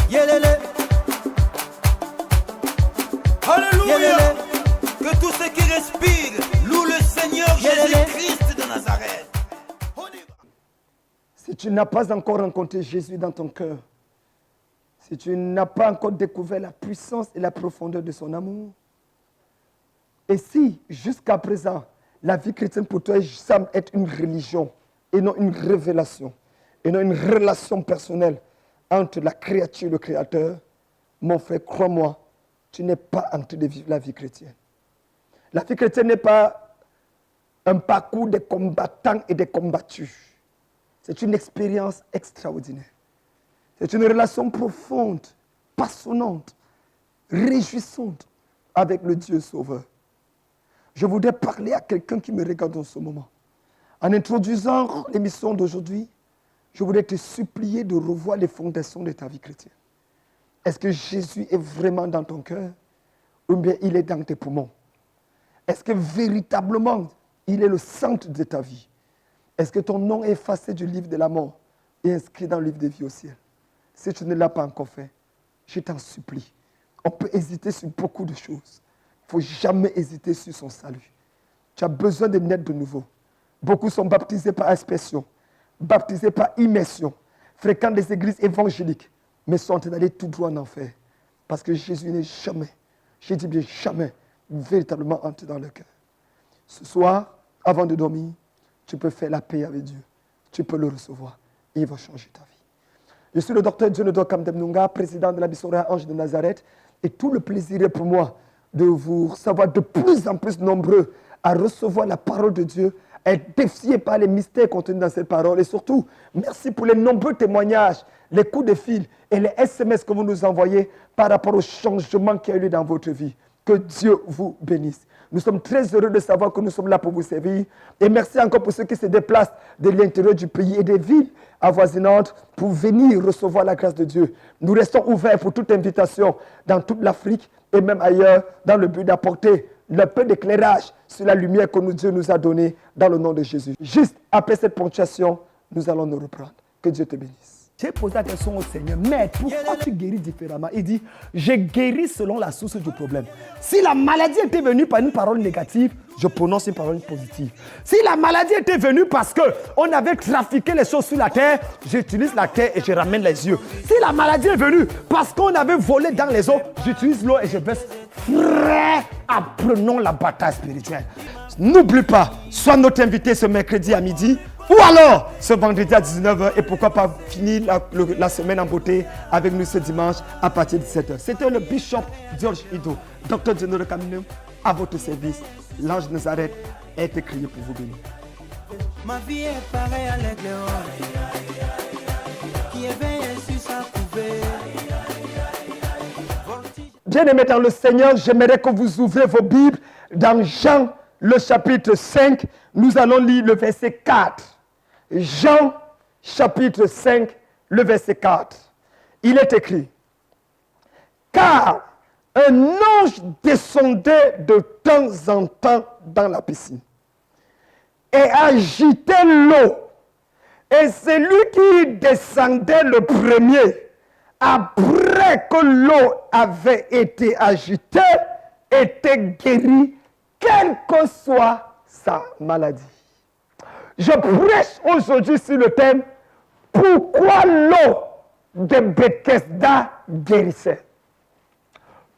Yelele. Alléluia. Yelele. Que tous ceux qui respirent louent le Seigneur Jésus-Christ de Nazareth. Si tu n'as pas encore rencontré Jésus dans ton cœur, si tu n'as pas encore découvert la puissance et la profondeur de son amour, et si jusqu'à présent, la vie chrétienne pour toi semble être une religion et non une révélation, et non une relation personnelle entre la créature et le Créateur, mon frère, crois-moi, tu n'es pas en train de vivre la vie chrétienne. La vie chrétienne n'est pas un parcours des combattants et des combattus. C'est une expérience extraordinaire. C'est une relation profonde, passionnante, réjouissante avec le Dieu Sauveur. Je voudrais parler à quelqu'un qui me regarde en ce moment. En introduisant l'émission d'aujourd'hui, je voudrais te supplier de revoir les fondations de ta vie chrétienne. Est-ce que Jésus est vraiment dans ton cœur ou bien il est dans tes poumons? Est-ce que véritablement il est le centre de ta vie? Est-ce que ton nom est effacé du livre de la mort et inscrit dans le livre de vie au ciel? Si tu ne l'as pas encore fait, je t'en supplie. On peut hésiter sur beaucoup de choses. Il ne faut jamais hésiter sur son salut. Tu as besoin de naître de nouveau. Beaucoup sont baptisés par aspersion, baptisés par immersion, fréquentent des églises évangéliques, mais sont en train d'aller tout droit en enfer. Parce que Jésus n'est jamais, je dis bien jamais, véritablement entré dans le cœur. Ce soir, avant de dormir, tu peux faire la paix avec Dieu. Tu peux le recevoir et il va changer ta vie. Je suis le docteur Dionado Kamdemnunga, président de la mission Ange de Nazareth, et tout le plaisir est pour moi de vous savoir de plus en plus nombreux à recevoir la parole de Dieu, à être défiés par les mystères contenus dans cette parole. Et surtout, merci pour les nombreux témoignages, les coups de fil et les SMS que vous nous envoyez par rapport au changement qui a eu lieu dans votre vie. Que Dieu vous bénisse. Nous sommes très heureux de savoir que nous sommes là pour vous servir. Et merci encore pour ceux qui se déplacent de l'intérieur du pays et des villes avoisinantes pour venir recevoir la grâce de Dieu. Nous restons ouverts pour toute invitation dans toute l'Afrique et même ailleurs dans le but d'apporter le peu d'éclairage sur la lumière que Dieu nous a donnée dans le nom de Jésus. Juste après cette ponctuation, nous allons nous reprendre. Que Dieu te bénisse. J'ai posé la question au Seigneur, mais pourquoi tu guéris différemment? Il dit, j'ai guéri selon la source du problème. Si la maladie était venue par une parole négative, je prononce une parole positive. Si la maladie était venue parce qu'on avait trafiqué les choses sur la terre, j'utilise la terre et je ramène les yeux. Si la maladie est venue parce qu'on avait volé dans les eaux, j'utilise l'eau et je baisse. Frère, apprenons la bataille spirituelle. N'oublie pas, sois notre invité ce mercredi à midi. Ou alors, ce vendredi à 19h, et pourquoi pas finir la semaine en beauté avec nous ce dimanche à partir de 17h. C'était le bishop George Ido, docteur Dionado Kamdemnunga, à votre service. L'ange de Nazareth a été créé pour vous bénir. Ma vie est pareille à l'aigle qui éveille sur sa couvée. Bien-aimés dans le Seigneur, j'aimerais que vous ouvrez vos Bibles dans Jean, le chapitre 5. Nous allons lire le verset 4. Jean, chapitre 5, le verset 4. Il est écrit, « Car un ange descendait de temps en temps dans la piscine et agitait l'eau. Et celui qui descendait le premier, après que l'eau avait été agitée, était guéri, quelle que soit sa maladie. » Je prêche aujourd'hui sur le thème « Pourquoi l'eau de Bethesda guérissait ?»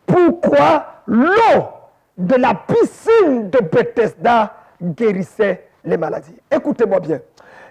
Pourquoi l'eau de la piscine de Bethesda guérissait les maladies. Écoutez-moi bien.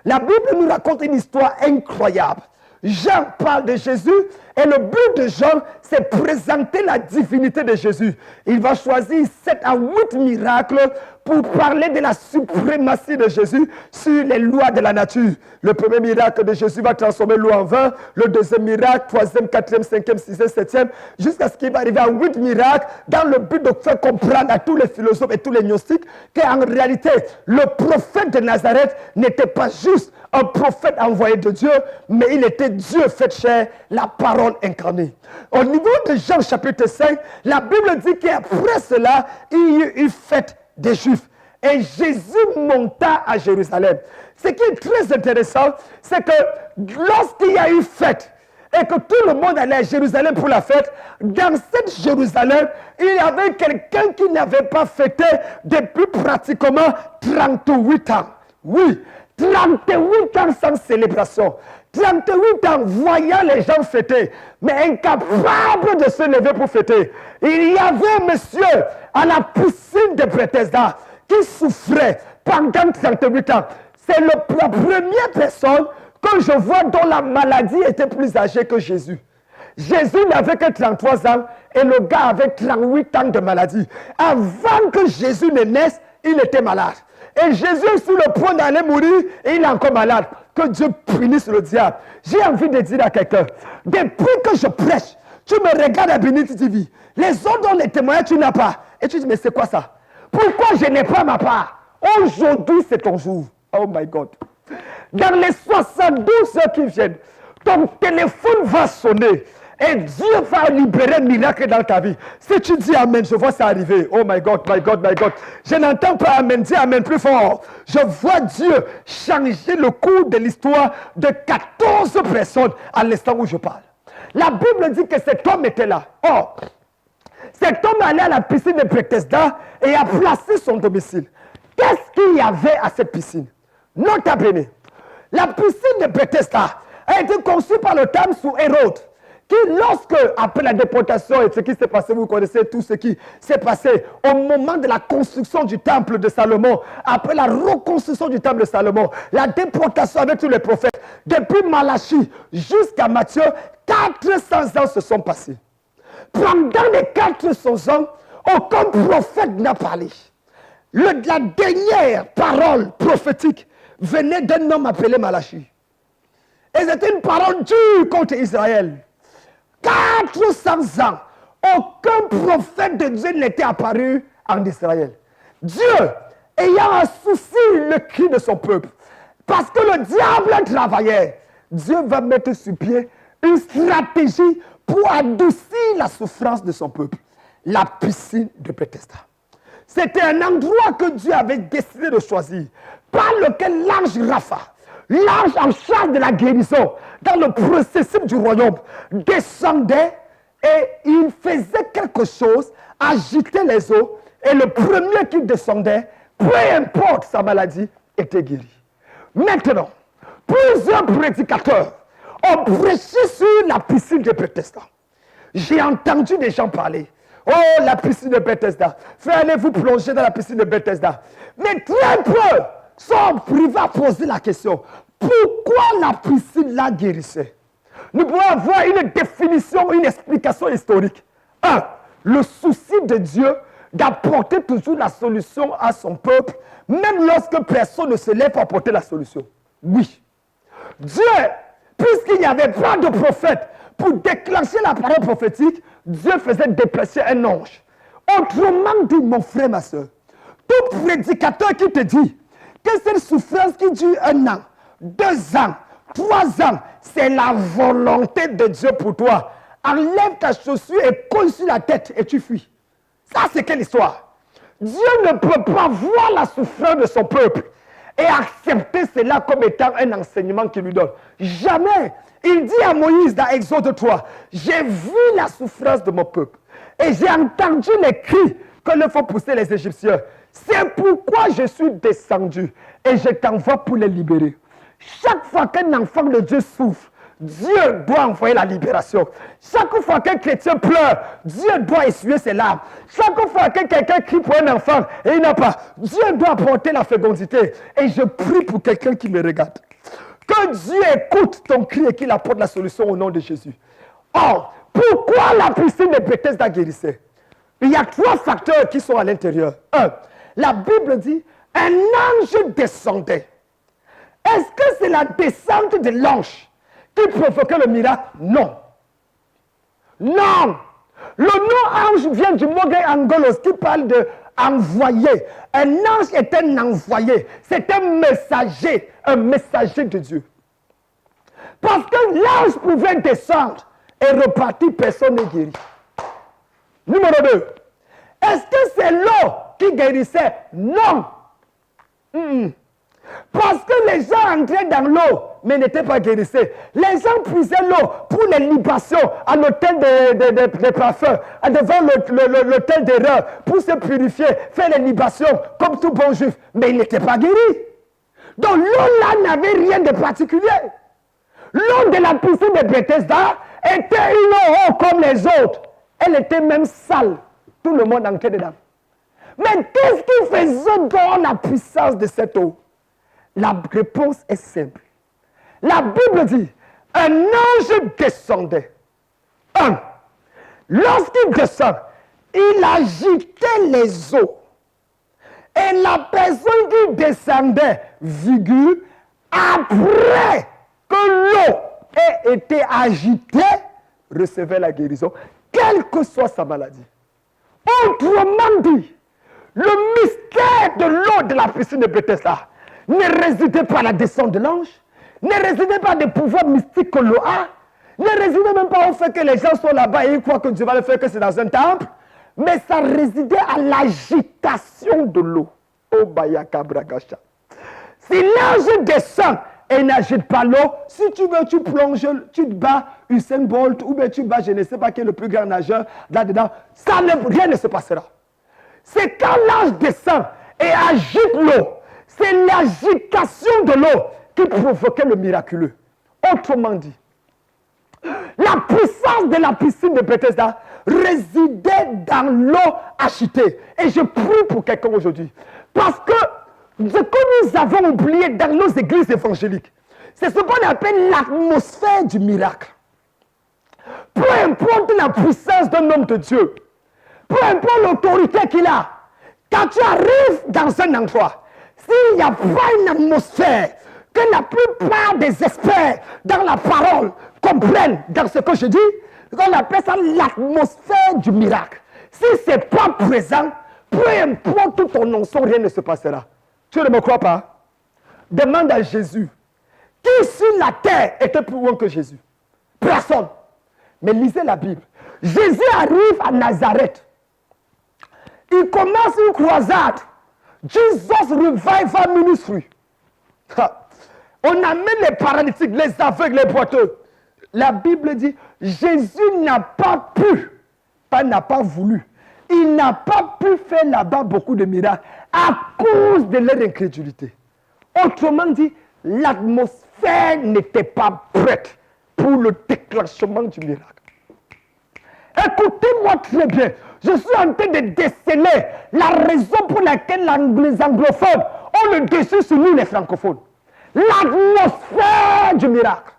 La Bible nous raconte une histoire incroyable. Jean parle de Jésus et le but de Jean, c'est présenter la divinité de Jésus. Il va choisir 7 à 8 miracles pour parler de la suprématie de Jésus sur les lois de la nature. Le premier miracle de Jésus va transformer l'eau en vin. Le deuxième miracle, troisième, quatrième, cinquième, sixième, septième, jusqu'à ce qu'il va arriver à 8 miracles dans le but de faire comprendre à tous les philosophes et tous les gnostiques qu'en réalité, le prophète de Nazareth n'était pas juste un prophète envoyé de Dieu, mais il était Dieu fait chair, la parole incarnée. Au niveau de Jean chapitre 5, la Bible dit qu'après cela, il y eut une fête des Juifs. Et Jésus monta à Jérusalem. Ce qui est très intéressant, c'est que lorsqu'il y a eu fête, et que tout le monde allait à Jérusalem pour la fête, dans cette Jérusalem, il y avait quelqu'un qui n'avait pas fêté depuis pratiquement 38 ans. Oui, 38 ans sans célébration. 38 ans voyant les gens fêter, mais incapable de se lever pour fêter. Il y avait un monsieur à la piscine de Bethesda qui souffrait pendant 38 ans. C'est la première personne que je vois dont la maladie était plus âgée que Jésus. Jésus n'avait que 33 ans et le gars avait 38 ans de maladie. Avant que Jésus ne naisse, il était malade. Et Jésus est sur le point d'aller mourir et il est encore malade. Que Dieu punisse le diable. J'ai envie de dire à quelqu'un, depuis que je prêche, tu me regardes à Béniti TV. Les autres ont les témoignages, tu n'as pas. Et tu dis, mais c'est quoi ça? Pourquoi je n'ai pas ma part? Aujourd'hui, c'est ton jour. Oh my God. Dans les 72 heures qui viennent, ton téléphone va sonner. Et Dieu va libérer un miracle dans ta vie. Si tu dis Amen, je vois ça arriver. Oh my God, my God, my God. Je n'entends pas Amen. Dis Amen plus fort. Je vois Dieu changer le cours de l'histoire de 14 personnes à l'instant où je parle. La Bible dit que cet homme était là. Or, cet homme allait à la piscine de Bethesda et a placé son domicile. Qu'est-ce qu'il y avait à cette piscine? Nota bene. La piscine de Bethesda a été conçue par le temps sous Hérode, qui, lorsque, après la déportation et ce qui s'est passé, vous connaissez tout ce qui s'est passé au moment de la construction du temple de Salomon, après la reconstruction du temple de Salomon, la déportation avec tous les prophètes, depuis Malachie jusqu'à Matthieu, 400 ans se sont passés. Pendant les 400 ans, aucun prophète n'a parlé. La dernière parole prophétique venait d'un homme appelé Malachie. Et c'était une parole dure contre Israël. 400 ans, aucun prophète de Dieu n'était apparu en Israël. Dieu, ayant à souci le cri de son peuple, parce que le diable travaillait, Dieu va mettre sur pied une stratégie pour adoucir la souffrance de son peuple. La piscine de Bethesda. C'était un endroit que Dieu avait décidé de choisir, par lequel l'ange Rapha, l'ange en charge de la guérison, dans le processus du royaume, descendait et il faisait quelque chose, agitait les eaux, et le premier qui descendait, peu importe sa maladie, était guéri. Maintenant, plusieurs prédicateurs ont prêché sur la piscine de Bethesda. J'ai entendu des gens parler. Oh, la piscine de Bethesda. Allez-vous plonger dans la piscine de Bethesda. Mais très peu sont privés à poser la question. Pourquoi la piscine la guérissait? Nous pouvons avoir une définition, une explication historique. 1. Le souci de Dieu d'apporter toujours la solution à son peuple, même lorsque personne ne se lève pour apporter la solution. Oui. Dieu, puisqu'il n'y avait pas de prophète pour déclencher la parole prophétique, Dieu faisait déplacer un ange. Autrement dit, mon frère, ma soeur, tout prédicateur qui te dit que cette souffrance qui dure 1 an, 2 ans, 3 ans, c'est la volonté de Dieu pour toi. Enlève ta chaussure et colle sur la tête et tu fuis. Ça, c'est quelle histoire? Dieu ne peut pas voir la souffrance de son peuple et accepter cela comme étant un enseignement qu'il lui donne. Jamais. Il dit à Moïse dans Exode 3, j'ai vu la souffrance de mon peuple et j'ai entendu les cris que le font pousser les Égyptiens. C'est pourquoi je suis descendu et je t'envoie pour les libérer. Chaque fois qu'un enfant de Dieu souffre, Dieu doit envoyer la libération. Chaque fois qu'un chrétien pleure, Dieu doit essuyer ses larmes. Chaque fois que quelqu'un crie pour un enfant et il n'a pas, Dieu doit apporter la fécondité. Et je prie pour quelqu'un qui me regarde. Que Dieu écoute ton cri et qu'il apporte la solution au nom de Jésus. Or, pourquoi la piscine de Bethesda guérissait? Il y a 3 facteurs qui sont à l'intérieur. 1. La Bible dit, un ange descendait. Est-ce que c'est la descente de l'ange qui provoquait le miracle? Non. Non. Le nom ange vient du mot grec angelos qui parle de envoyé. Un ange est un envoyé. C'est un messager de Dieu. Parce que l'ange pouvait descendre et repartir, personne n'est guéri. Numéro 2. Est-ce que c'est l'eau qui guérissait? Non. Parce que les gens entraient dans l'eau, mais n'étaient pas guérissés. Les gens puisaient l'eau pour les libations à l'autel des parfums, devant l'autel des reins, pour se purifier, faire les libations comme tout bon juif. Mais ils n'étaient pas guéris. Donc l'eau là n'avait rien de particulier. L'eau de la piscine de Bethesda était une eau comme les autres. Elle était même sale. Tout le monde entrait dedans. Mais qu'est-ce qui faisait dans la puissance de cette eau? La réponse est simple. La Bible dit, un ange descendait. Lorsqu'il descend, il agitait les eaux. Et la personne qui descendait, après que l'eau ait été agitée, recevait la guérison, quelle que soit sa maladie. Autrement dit, le mystère de l'eau de la piscine de Bethesda ne résidait pas à la descente de l'ange, ne résidait pas des pouvoirs mystiques que l'eau a, ne résidait même pas au fait que les gens sont là-bas et ils croient que Dieu va le faire, que c'est dans un temple, mais ça résidait à l'agitation de l'eau. Oh, Bayaka Bragasha. Si l'ange descend et n'agite pas l'eau, si tu veux, tu plonges, tu te bats Usain Bolt, ou bien tu bats, je ne sais pas qui est le plus grand nageur là-dedans, rien ne se passera. C'est quand l'ange descend et agite l'eau, c'est l'agitation de l'eau qui provoquait le miraculeux. Autrement dit, la puissance de la piscine de Bethesda résidait dans l'eau agitée. Et je prie pour quelqu'un aujourd'hui. Parce que ce que nous avons oublié dans nos églises évangéliques, c'est ce qu'on appelle l'atmosphère du miracle. Peu importe la puissance d'un homme de Dieu, peu importe l'autorité qu'il a, quand tu arrives dans un endroit, s'il n'y a pas une atmosphère que la plupart des experts dans la parole comprennent dans ce que je dis, on appelle ça l'atmosphère du miracle. Si ce n'est pas présent, peu importe où ton nom son, rien ne se passera. Tu ne me crois pas? Demande à Jésus. Qui sur la terre était plus loin que Jésus? Personne. Mais lisez la Bible. Jésus arrive à Nazareth. Il commence une croisade. Jesus Revival Ministry. On amène les paralytiques, les aveugles, les boiteux. La Bible dit, Jésus n'a pas pu, n'a pas voulu. Il n'a pas pu faire là-bas beaucoup de miracles à cause de leur incrédulité. Autrement dit, l'atmosphère n'était pas prête pour le déclenchement du miracle. Écoutez-moi très bien. Je suis en train de déceler la raison pour laquelle les anglophones ont le dessus sur nous les francophones. L'atmosphère du miracle.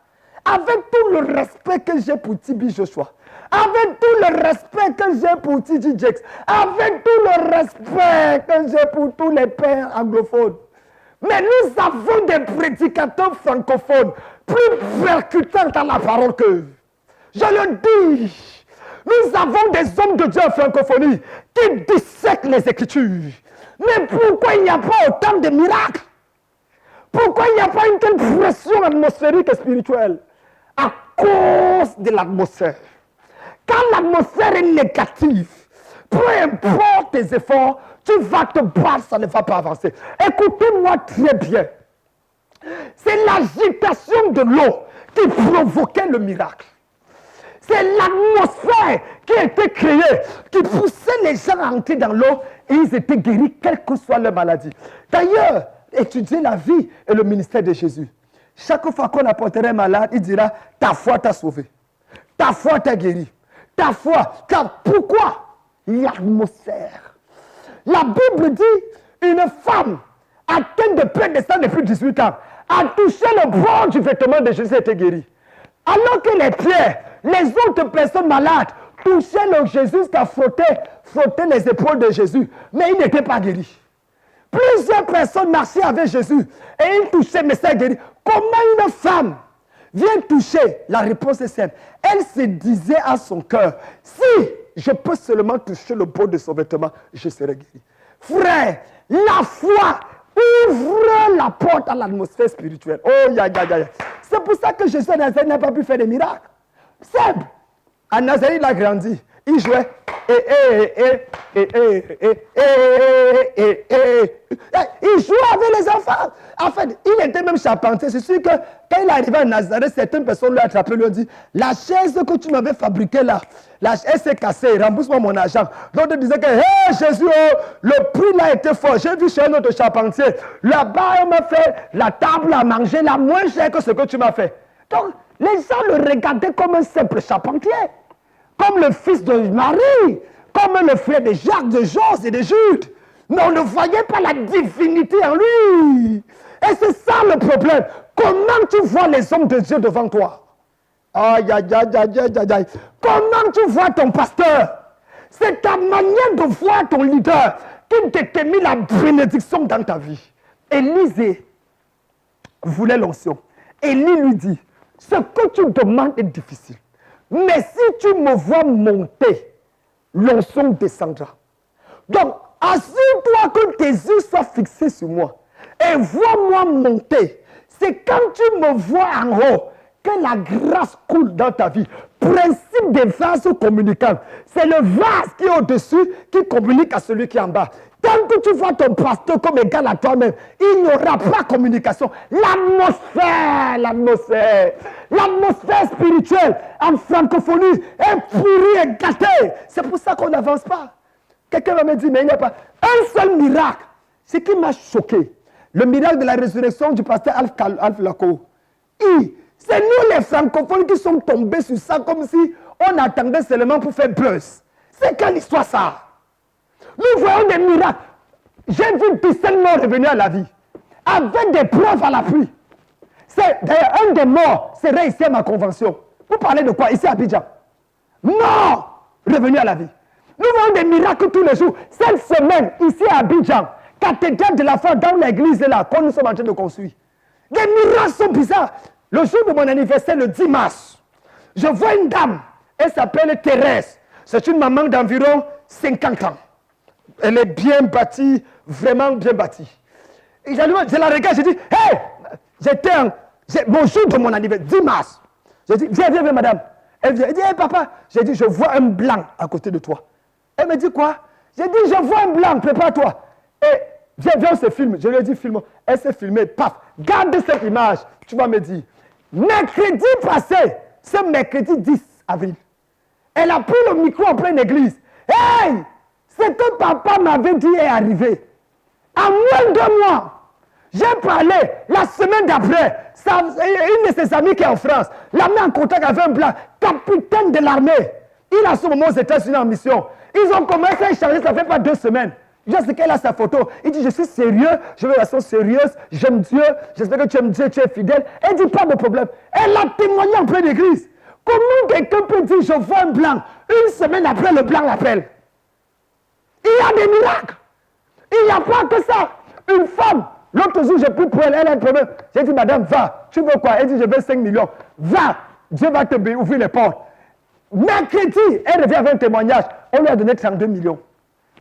Avec tout le respect que j'ai pour Tibi Joshua, avec tout le respect que j'ai pour T.J. Jakes, avec tout le respect que j'ai pour tous les pères anglophones. Mais nous avons des prédicateurs francophones plus percutants dans la parole qu'eux. Je le dis. Nous avons des hommes de Dieu en francophonie qui dissèquent les Écritures. Mais pourquoi il n'y a pas autant de miracles? Pourquoi il n'y a pas une telle pression atmosphérique et spirituelle? À cause de l'atmosphère. Quand l'atmosphère est négative, peu importe tes efforts, tu vas te battre, ça ne va pas avancer. Écoutez-moi très bien. C'est l'agitation de l'eau qui provoquait le miracle. C'est l'atmosphère qui a été créée, qui poussait les gens à entrer dans l'eau et ils étaient guéris, quelle que soit leur maladie. D'ailleurs, étudiez la vie et le ministère de Jésus. Chaque fois qu'on apporterait un malade, il dira, ta foi t'a sauvé. Ta foi t'a guéri. Ta foi. Pourquoi? L'atmosphère. La Bible dit, une femme atteinte de perte de sang depuis 18 ans a touché le bord du vêtement de Jésus et était guérie. Alors que les pierres, les autres personnes malades touchaient le Jésus jusqu'à frotter les épaules de Jésus, mais ils n'étaient pas guéris. Plusieurs personnes marchaient avec Jésus et ils touchaient, mais ça guéri. Comment une femme vient toucher? La réponse est simple. Elle se disait à son cœur, si je peux seulement toucher le bord de son vêtement, je serai guéri. Frère, la foi ouvre la porte à l'atmosphère spirituelle. Oh, C'est pour ça que Jésus à Nazareth n'a pas pu faire des miracles. Simple. À Nazareth, il a grandi. Il jouait. Il jouait avec les enfants. En fait, il était même charpentier. C'est sûr que quand il arrivait à Nazareth, certaines personnes lui attrapaient, lui ont dit, la chaise que tu m'avais fabriquée là, elle s'est cassée, rembourse-moi mon argent. L'autre disait que, hé Jésus, oh, le prix là était fort. J'ai vu chez un autre charpentier. Là-bas, on m'a fait la table à manger, la moins chère que ce que tu m'as fait. Donc, les gens le regardaient comme un simple charpentier. Comme le fils de Marie, comme le frère de Jacques, de Jose et de Jude. Mais on ne voyait pas la divinité en lui. Et c'est ça le problème. Comment tu vois les hommes de Dieu devant toi? Aïe, aïe, aïe, aïe, aïe, aïe. Comment tu vois ton pasteur? C'est ta manière de voir ton leader qui détermine la bénédiction dans ta vie. Élisée voulait l'onction. Élie lui dit, ce que tu demandes est difficile. Mais si tu me vois monter, l'onction descendra. Donc, assure-toi que tes yeux soient fixés sur moi. Et vois-moi monter. C'est quand tu me vois en haut que la grâce coule dans ta vie. Principe des vases communicants. C'est le vase qui est au-dessus qui communique à celui qui est en bas. Tant que tu vois ton pasteur comme égal à toi-même, il n'y aura pas de communication. L'atmosphère spirituelle en francophonie est pourrie et gâtée. C'est pour ça qu'on n'avance pas. Quelqu'un va me dire, mais il n'y a pas un seul miracle. Ce qui m'a choqué, le miracle de la résurrection du pasteur Alf Laco. C'est nous les francophones qui sommes tombés sur ça comme si on attendait seulement pour faire buzz. C'est quelle histoire ça? Nous voyons des miracles. J'ai vu Pissel mort revenir à la vie. Avec des preuves à l'appui. D'ailleurs, un des morts serait ici à ma convention. Vous parlez de quoi? Ici à Abidjan. Mort revenu à la vie. Nous voyons des miracles tous les jours. Cette semaine, ici à Abidjan, cathédrale de la foi dans l'église là, qu'on nous sommes en train de construire. Des miracles sont bizarres. Le jour de mon anniversaire, le 10 mars, je vois une dame. Elle s'appelle Thérèse. C'est une maman d'environ 50 ans. Elle est bien bâtie, vraiment bien bâtie. Et je la regarde, je dis, hey, mon jour de mon anniversaire, 10 mars. Je dis, viens, madame. Elle vient, elle dit, hey, papa. J'ai dit, je vois un blanc à côté de toi. Elle me dit, quoi? J'ai dit, je vois un blanc, prépare-toi. Et viens, on se filme. Je lui ai dit, filme. Elle s'est filmée, paf. Garde cette image, tu vas me dire. Mercredi passé, c'est mercredi 10 avril. Elle a pris le micro en pleine église. Hey! Ce que papa m'avait dit est arrivé. En moins de 2 mois, j'ai parlé. La semaine d'après, une de ses amies qui est en France l'a mis en contact avec un blanc, capitaine de l'armée. Il a ce moment aux États-Unis en mission. Ils ont commencé à échanger, ça fait pas 2 semaines. Je sais qu'elle a sa photo. Il dit, je suis sérieux, je veux une relation sérieuse, j'aime Dieu, j'espère que tu aimes Dieu, tu es fidèle. Elle dit, pas de problème. Elle a témoigné en pleine église. Comment quelqu'un peut dire, je vois un blanc, une semaine après, le blanc l'appelle? Il y a des miracles. Il n'y a pas que ça. Une femme, l'autre jour, j'ai pris pour elle, elle a un problème. J'ai dit, madame, va. Tu veux quoi? Elle dit, je veux 5 millions. Va. Dieu va te ouvrir les portes. Mercredi, elle revient avec un témoignage. On lui a donné 32 millions.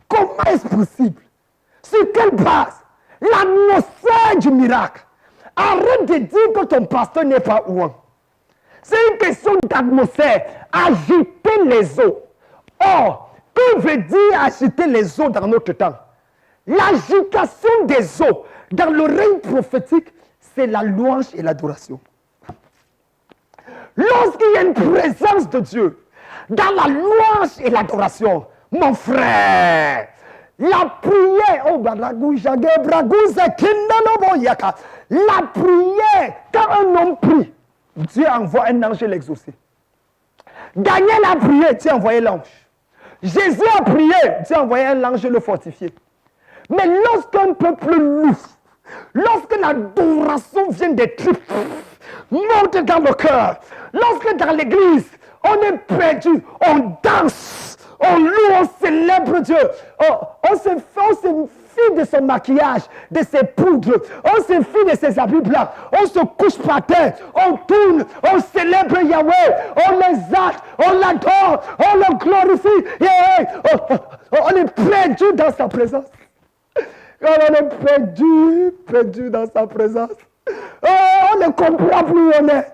Comment est-ce possible? Sur quelle base? L'atmosphère du miracle. Arrête de dire que ton pasteur n'est pas ouin. C'est une question d'atmosphère. Agiter les eaux. Or, que veut dire agiter les eaux dans notre temps? L'agitation des eaux dans le règne prophétique, c'est la louange et l'adoration. Lorsqu'il y a une présence de Dieu, dans la louange et l'adoration, mon frère, la prière, la prière, quand un homme prie, Dieu envoie un ange l'exaucer. Daniel a prié, Dieu a envoyé l'ange. Jésus a prié, Dieu a envoyé un ange le fortifier. Mais lorsqu'un peuple loue, lorsque l'adoration vient des tripes, monte dans le cœur, lorsque dans l'église, on est perdu, on danse, on loue, on célèbre Dieu, on se fie de son maquillage, de ses poudres, on se fie de ses habits blancs, on se couche par terre, on tourne, on célèbre Yahweh, on l'exalte, on l'adore, on le glorifie, on est perdu dans sa présence. Quand on est perdu dans sa présence, on ne comprend plus où on est.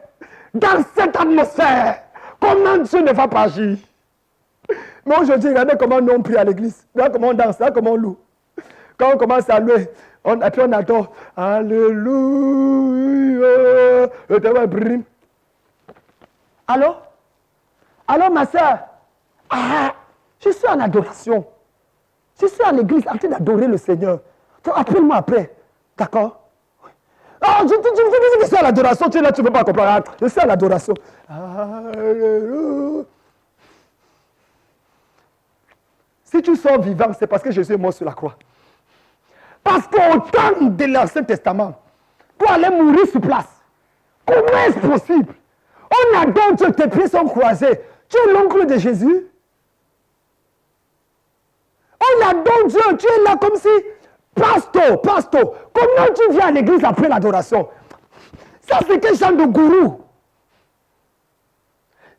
Dans cette atmosphère, comment Dieu ne va pas agir? Mais aujourd'hui, regardez comment nous on prie à l'église. Regarde comment on danse, regarde comment on loue. Quand on commence à louer, après on adore. Alléluia. Allô? Allô, ma soeur? Ah, je suis en adoration. Je suis à l'église en train d'adorer le Seigneur. Appelle-moi après. D'accord? Ah, je te dis que je suis à l'adoration. Tu es là, tu ne peux pas comprendre. Je suis à l'adoration. Alléluia. Si tu sors vivant, c'est parce que Jésus est mort sur la croix. Parce qu'au temps de l'Ancien Testament, pour aller mourir sur place, comment est-ce possible? On adore Dieu, tes pieds sont croisés. Tu es l'oncle de Jésus. On adore Dieu, tu es là comme si, pasteur, comment tu viens à l'église après l'adoration? Ça, c'est quel genre de gourou?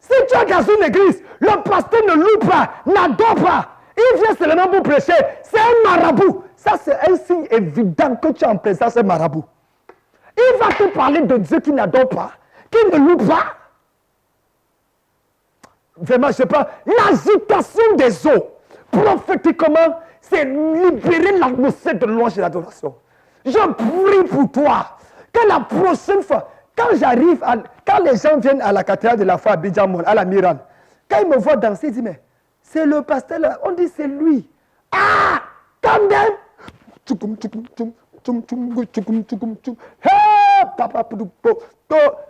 Si tu es dans une église, le pasteur ne loue pas, n'adore pas. Il vient seulement pour prêcher. C'est un marabout. Ça, c'est un signe évident que tu es en présence d'un marabout. Il va te parler de Dieu qui n'adore pas, qui ne loue pas. Vraiment, je ne sais pas. L'agitation des eaux, prophétiquement, c'est libérer l'atmosphère de louange et d'adoration. Je prie pour toi que la prochaine fois, quand les gens viennent à la cathédrale de la foi à Bidjamol, à la Mirane, quand ils me voient danser, ils disent, mais c'est le pasteur là. On dit, c'est lui. Ah, quand même.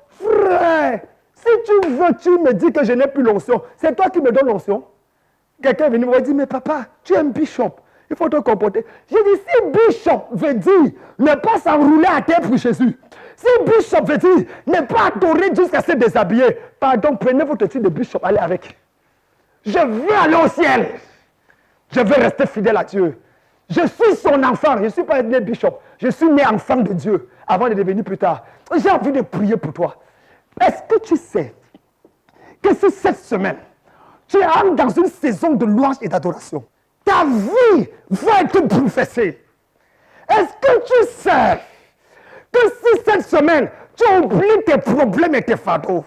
Frère, si tu veux, tu me dis que je n'ai plus l'onction. C'est toi qui me donnes l'onction. Quelqu'un est venu me dire, mais papa, tu es un bishop. Il faut te comporter. J'ai dit, si bishop veut dire ne pas s'enrouler à terre pour Jésus. Si bishop veut dire ne pas adorer jusqu'à se déshabiller. Pardon, prenez votre titre de bishop, allez avec. Je veux aller au ciel. Je veux rester fidèle à Dieu. Je suis son enfant. Je ne suis pas né bishop. Je suis né enfant de Dieu avant de devenir plus tard. J'ai envie de prier pour toi. Est-ce que tu sais que si cette semaine, tu entres dans une saison de louange et d'adoration, ta vie va être bouleversée? Est-ce que tu sais que si cette semaine, tu oublies tes problèmes et tes fardeaux,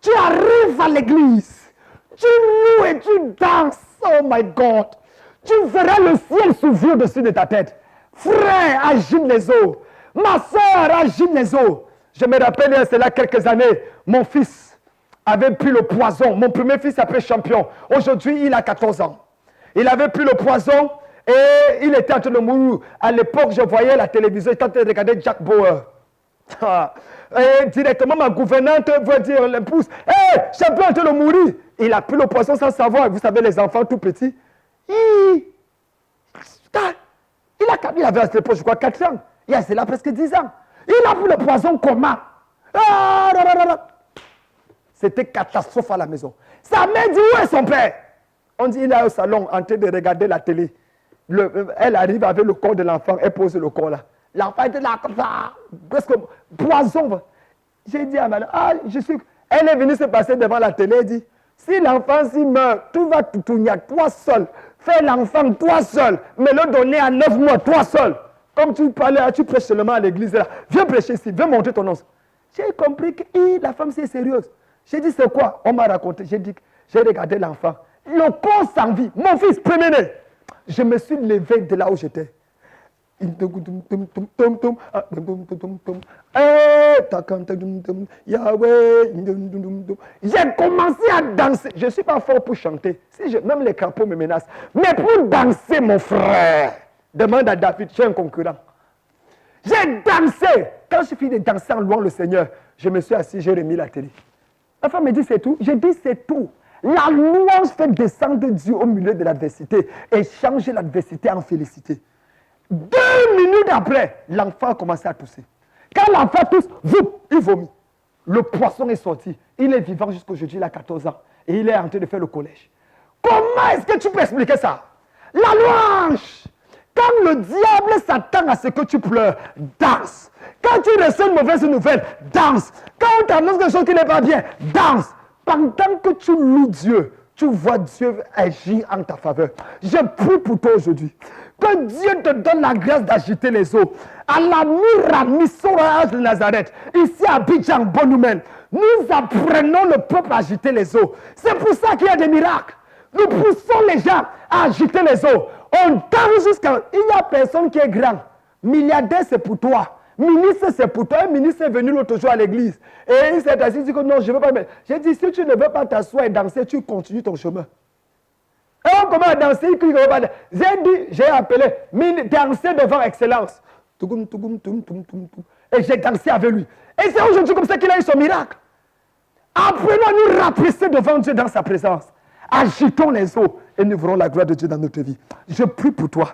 tu arrives à l'église, tu loues et tu danses, oh my God, tu verras le ciel s'ouvrir au-dessus de ta tête. Frère, agite les eaux. Ma soeur, agite les eaux. Je me rappelle, c'est là quelques années, mon fils avait pris le poison. Mon premier fils s'appelait Champion. Aujourd'hui, il a 14 ans. Il avait pris le poison et il était en train de mourir. À l'époque, je voyais la télévision, j'étais en train de regarder Jack Bauer. Et directement, ma gouvernante veut dire l'épouse, hé, Champion est en train de mourir. Il a pris le poison sans savoir. Vous savez, les enfants tout petits. Il avait à cette époque, je crois, 4 ans. Il y a cela presque 10 ans. Il a pris le poison comment? C'était catastrophe à la maison. Sa mère dit, où est son père? On dit, il est au salon en train de regarder la télé. Elle arrive avec le corps de l'enfant, elle pose le corps là. L'enfant était là comme ça, presque poison. J'ai dit à madame, elle est venue se passer devant la télé, elle dit, si l'enfant s'y meurt, tu vas tout tourner, toi seul. Fais l'enfant, toi seul. Mais le donner à 9 mois, toi seul. Comme tu parlais, tu prêches seulement à l'église. Viens prêcher ici, viens montrer ton nom. J'ai compris que la femme, c'est sérieuse. J'ai dit, c'est quoi? On m'a raconté. J'ai dit, j'ai regardé l'enfant. Le corps sans vie. Mon fils, premier-né. Je me suis levé de là où j'étais. J'ai commencé à danser. Je ne suis pas fort pour chanter. Même les crapauds me menacent. Mais pour danser, mon frère, demande à David, j'ai un concurrent. J'ai dansé. Quand je finis de danser en louant le Seigneur, je me suis assis, j'ai remis la télé. La femme me dit, c'est tout. J'ai dit, c'est tout. La louange fait descendre Dieu au milieu de l'adversité et changer l'adversité en félicité. 2 minutes après, l'enfant a commencé à tousser. Quand l'enfant tousse, il vomit. Le poisson est sorti. Il est vivant jusqu'aujourd'hui, il a 14 ans. Et il est en train de faire le collège. Comment est-ce que tu peux expliquer ça? La louange! Quand le diable s'attend à ce que tu pleures, danse. Quand tu reçois une mauvaise nouvelle, danse. Quand on t'annonce quelque chose qui n'est pas bien, danse. Pendant que tu loues Dieu, tu vois Dieu agir en ta faveur. Je prie pour toi aujourd'hui. Que Dieu te donne la grâce d'agiter les eaux. À la Mira de Nazareth, ici à Abidjan, Bonoumen, nous apprenons le peuple à agiter les eaux. C'est pour ça qu'il y a des miracles. Nous poussons les gens à agiter les eaux. On danse jusqu'à... Il n'y a personne qui est grand. Milliardaire, c'est pour toi. Ministre, c'est pour toi. Un ministre est venu l'autre jour à l'église. Et il s'est assis, il dit que non, je ne veux pas. J'ai dit, si tu ne veux pas t'asseoir et danser, tu continues ton chemin. Et on commence à danser, il crie, j'ai appelé, danser devant excellence. Et j'ai dansé avec lui. Et c'est aujourd'hui comme ça qu'il a eu son miracle. Apprenons à nous rapresser devant Dieu dans sa présence. Agitons les eaux et nous verrons la gloire de Dieu dans notre vie. Je prie pour toi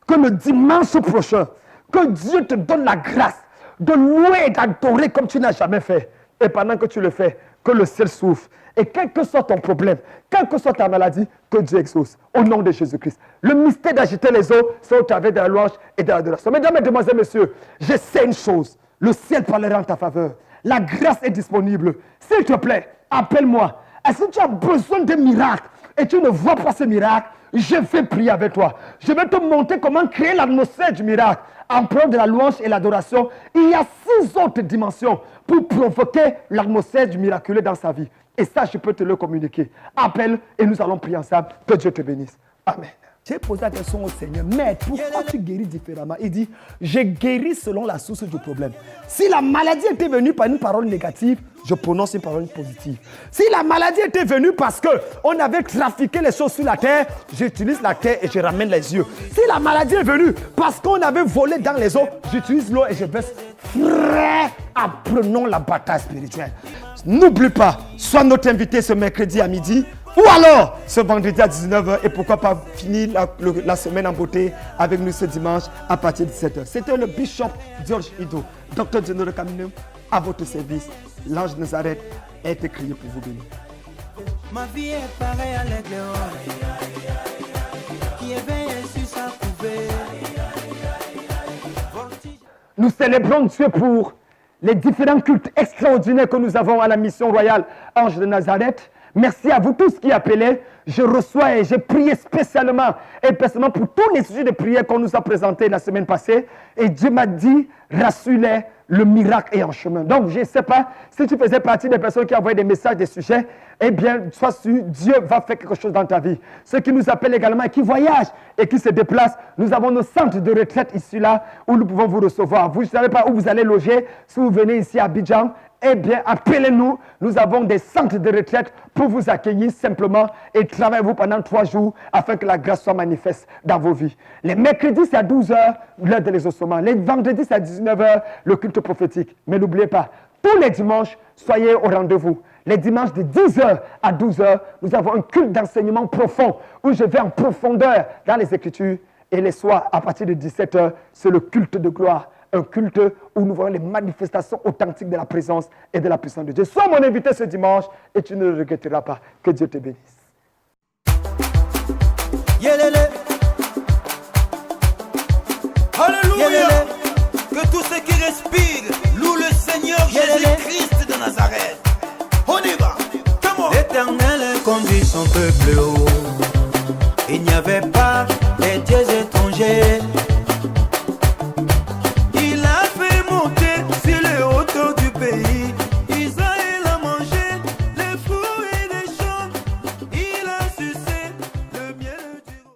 que le dimanche prochain, que Dieu te donne la grâce de louer et d'adorer comme tu n'as jamais fait. Et pendant que tu le fais, que le ciel s'ouvre. Et quel que soit ton problème, quelle que soit ta maladie, que Dieu exauce. Au nom de Jésus-Christ. Le mystère d'agiter les eaux, c'est au travers de la louange et de l'adoration. Mesdames, Mesdemoiselles, Messieurs, je sais une chose. Le ciel parlera en ta faveur. La grâce est disponible. S'il te plaît, appelle-moi. Et si tu as besoin d'un miracle et tu ne vois pas ce miracle, je vais prier avec toi. Je vais te montrer comment créer l'atmosphère du miracle. En preuve de la louange et l'adoration, il y a 6 autres dimensions pour provoquer l'atmosphère du miraculeux dans sa vie. Et ça, je peux te le communiquer. Appelle et nous allons prier ensemble. Que Dieu te bénisse. Amen. J'ai posé la question au Seigneur, mais pourquoi tu guéris différemment? Il dit, je guéris selon la source du problème. Si la maladie était venue par une parole négative, je prononce une parole positive. Si la maladie était venue parce qu'on avait trafiqué les choses sur la terre, j'utilise la terre et je ramène les yeux. Si la maladie est venue parce qu'on avait volé dans les eaux, j'utilise l'eau et je baisse. Frère, apprenons la bataille spirituelle. N'oublie pas, sois notre invité ce mercredi à midi. Ou alors, ce vendredi à 19h, et pourquoi pas finir la semaine en beauté avec nous ce dimanche à partir de 17h. C'était le Bishop George Ido, docteur General Caminum, à votre service. L'ange de Nazareth a été créé pour vous bénir. Ma vie est pareille à l'aigle qui éveille sur sa couvée. Nous célébrons Dieu pour les différents cultes extraordinaires que nous avons à la mission royale Ange de Nazareth. Merci à vous tous qui appelez. Je reçois et j'ai prié spécialement et personnellement pour tous les sujets de prière qu'on nous a présentés la semaine passée. Et Dieu m'a dit, rassure-les, le miracle est en chemin. Donc, je ne sais pas si tu faisais partie des personnes qui envoyaient des messages, des sujets. Eh bien, sois sûr, Dieu va faire quelque chose dans ta vie. Ceux qui nous appellent également et qui voyagent et qui se déplacent, nous avons nos centres de retraite ici, là, où nous pouvons vous recevoir. Vous ne savez pas où vous allez loger. Si vous venez ici à Abidjan, eh bien, appelez-nous. Nous avons des centres de retraite pour vous accueillir simplement et travailler vous pendant 3 jours afin que la grâce soit manifeste dans vos vies. Les mercredis, c'est à 12h, l'heure de l'exaucement. Les vendredis, c'est à 19h, le culte prophétique. Mais n'oubliez pas, tous les dimanches, soyez au rendez-vous. Les dimanches de 10h à 12h, nous avons un culte d'enseignement profond où je vais en profondeur dans les Écritures. Et les soirs, à partir de 17h, c'est le culte de gloire. Un culte où nous voyons les manifestations authentiques de la présence et de la puissance de Dieu. Sois mon invité ce dimanche et tu ne le regretteras pas. Que Dieu te bénisse. Yelele. Alléluia. Que tous ceux qui respirent louent le Seigneur Jésus-Christ de Nazareth. On y va. L'Éternel conduit son peuple haut. Il n'y avait pas des dieux